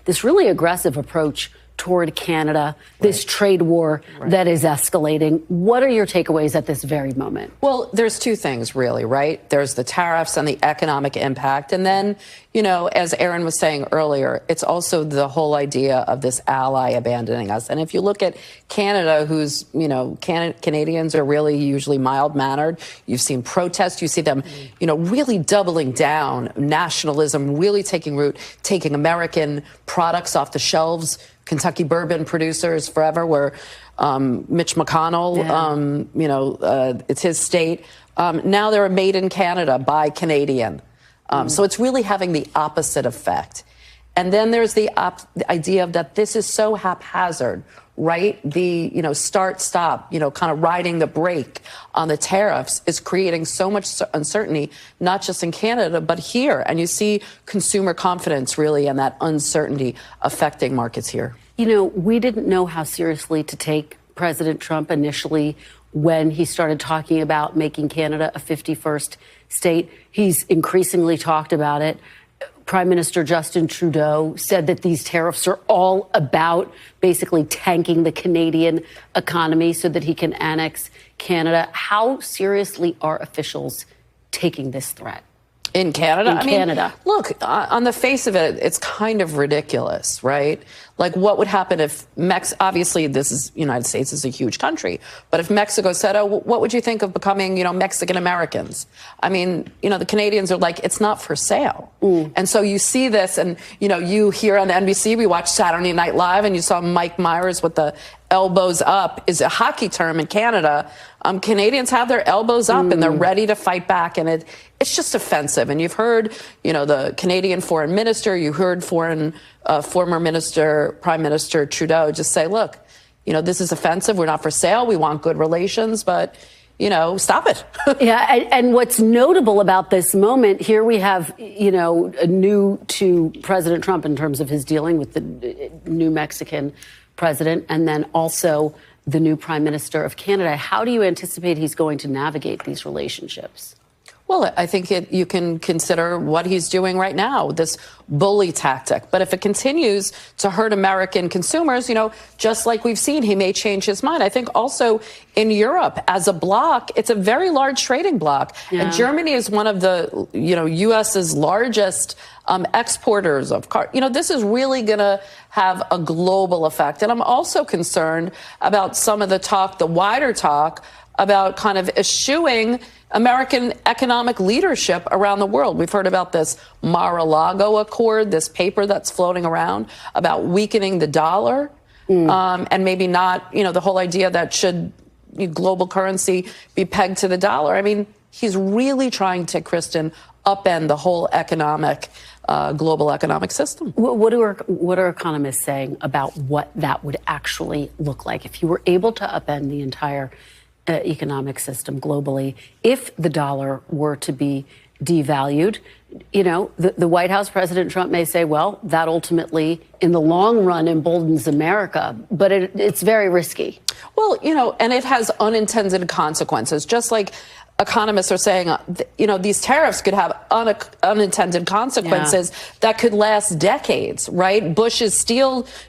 this really aggressive approach toward Canada, this trade war that is escalating. What are your takeaways at this very moment? Well, there's two things, really, right? There's the tariffs and the economic impact. And then, you know, as Aaron was saying earlier, it's also the whole idea of this ally abandoning us. And if you look at Canada, who's, you know, Canadians are really usually mild-mannered. You've seen protests. You see them, you know, really doubling down, nationalism really taking root, taking American products off the shelves. Kentucky bourbon producers forever, where Mitch McConnell, you know, it's his state. Now they're made in Canada by Canadian. So it's really having the opposite effect. And then there's the idea of that this is so haphazard, right? The, you know, start, stop, you know, kind of riding the brake on the tariffs is creating so much uncertainty, not just in Canada, but here. And you see consumer confidence really and that uncertainty affecting markets here. You know, we didn't know how seriously to take President Trump initially when he started talking about making Canada a 51st state. He's increasingly talked about it. Prime Minister Justin Trudeau said that these tariffs are all about basically tanking the Canadian economy so that he can annex Canada. How seriously are officials taking this threat? In Canada? In Canada. Look, on the face of it, it's kind of ridiculous, right? Like, what would happen if obviously this is, United States is a huge country, but if Mexico said, oh, what would you think of becoming, you know, Mexican Americans? I mean, you know, the Canadians are like, it's not for sale. And so you see this, and, you know, you here on NBC, we watched Saturday Night Live, and you saw Mike Myers with the elbows up is a hockey term in Canada. Canadians have their elbows up and they're ready to fight back. And it's just offensive. And you've heard, you know, the Canadian foreign minister, you heard former Prime Minister Trudeau just say, look, you know, this is offensive. We're not for sale. We want good relations, but, you know, stop it. Yeah. And what's notable about this moment here, we have, you know, new to President Trump in terms of his dealing with the new Mexican president, and then also the new Prime Minister of Canada. How do you anticipate he's going to navigate these relationships? Well, I think you can consider what he's doing right now, this bully tactic. But if it continues to hurt American consumers, you know, just like we've seen, he may change his mind. I think also in Europe, as a bloc, it's a very large trading bloc. Yeah. And Germany is one of the, you know, U.S.'s largest exporters of cars. You know, this is really going to have a global effect. And I'm also concerned about some of the talk, the wider talk, about kind of eschewing American economic leadership around the world. We've heard about this Mar-a-Lago Accord, this paper that's floating around about weakening the dollar, and maybe not, you know, the whole idea that should global currency be pegged to the dollar. I mean, he's really trying to, Kristen, upend the whole global economic system. What are economists saying about what that would actually look like if you were able to upend the entire economic system globally? If the dollar were to be devalued, you know, the White House, President Trump may say, well, that ultimately, in the long run, emboldens America, but it's very risky. Well, you know, and it has unintended consequences, just like economists are saying, you know, these tariffs could have unintended consequences that could last decades, right?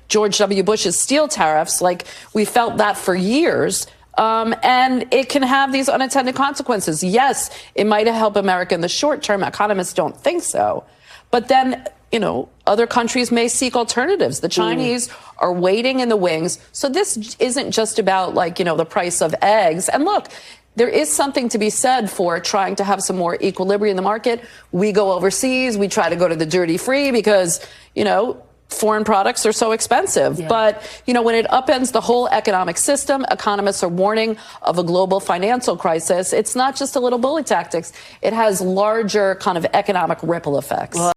George W. Bush's steel tariffs, like we felt that for years. And it can have these unintended consequences. Yes, it might help America in the short term. Economists don't think so. But then, you know, other countries may seek alternatives. The Chinese are waiting in the wings. So this isn't just about, like, you know, the price of eggs. And look, there is something to be said for trying to have some more equilibrium in the market. We go overseas. We try to go to the duty free because, you know, foreign products are so expensive. Yeah. But, you know, when it upends the whole economic system, economists are warning of a global financial crisis. It's not just a little bully tactics. It has larger kind of economic ripple effects. Well,